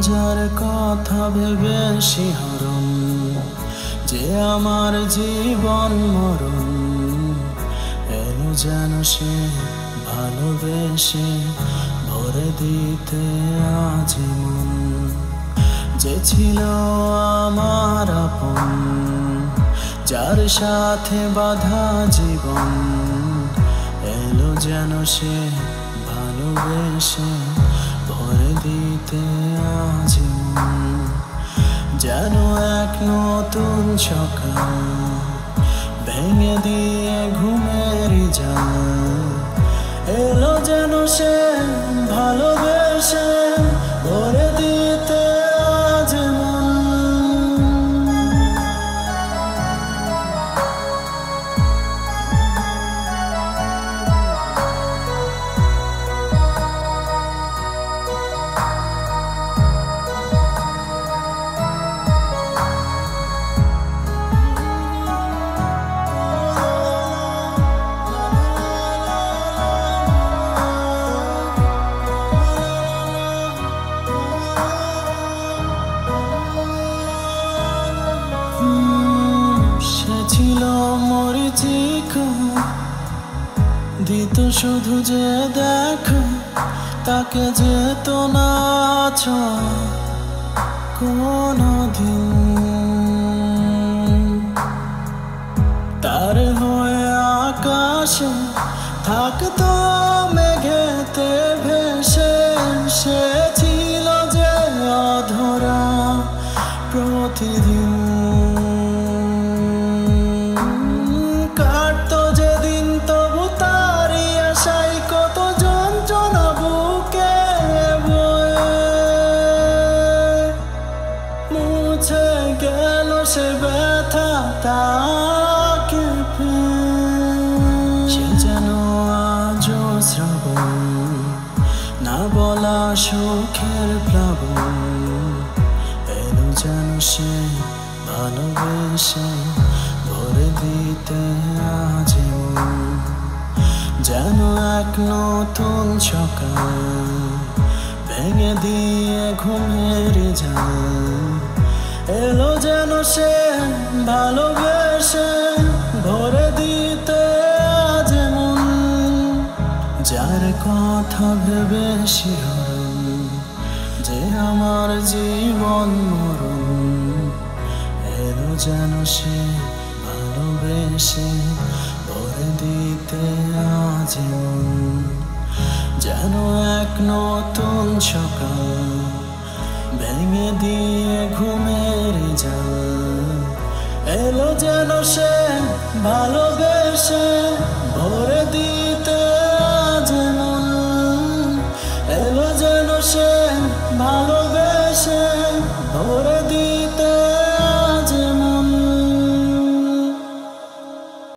যার কথা ভেবে শিহরণ, যে আমার জীবন মরণ, এলো যেন সে ভালোবেসে ভরে দিতে আজীবন। যে ছিল আমার আপন, যার সাথে বাঁধা জীবন, এলো যেন সে ভালোবেসে ভরে দিতে আজীবন। যেন এক নতুন সকাল ভেঙে দিয়ে ঘুমের জাল, এলো যেন সে ভালোবেসে ভরে দিতে আজীবন। ছিল মরিচিকা, দিত শুধু যে দেখা, তাকে যেত না কোনদিন। তার হয়ে আকাশে থাকতো মেঘেতে ভেসে, সে ছিল যে অধরা প্রতিদিন। সে ব্যথা তাকে সে যেন আজও শ্রাবণ, না বলা সুখের প্লাবন, এলো যেন সে ভালোবেসে ভরে দিতে আজীবন। যেন এক নতুন সকাল ভেঙে দিয়ে ঘুমের জাল, এলো যেন সে ভালোবেসে ভরে দিতে আজীবন। যার কথা ভেবে শিহরণ, যে আমার জীবন মরণ, এলো যেন সে ভালোবেসে ভরে দিতে আজীবন। যেন এক নতুন সকাল ভেঙে দিয়ে ঘুমের জাল, এলো যেন সে ভালোবেসে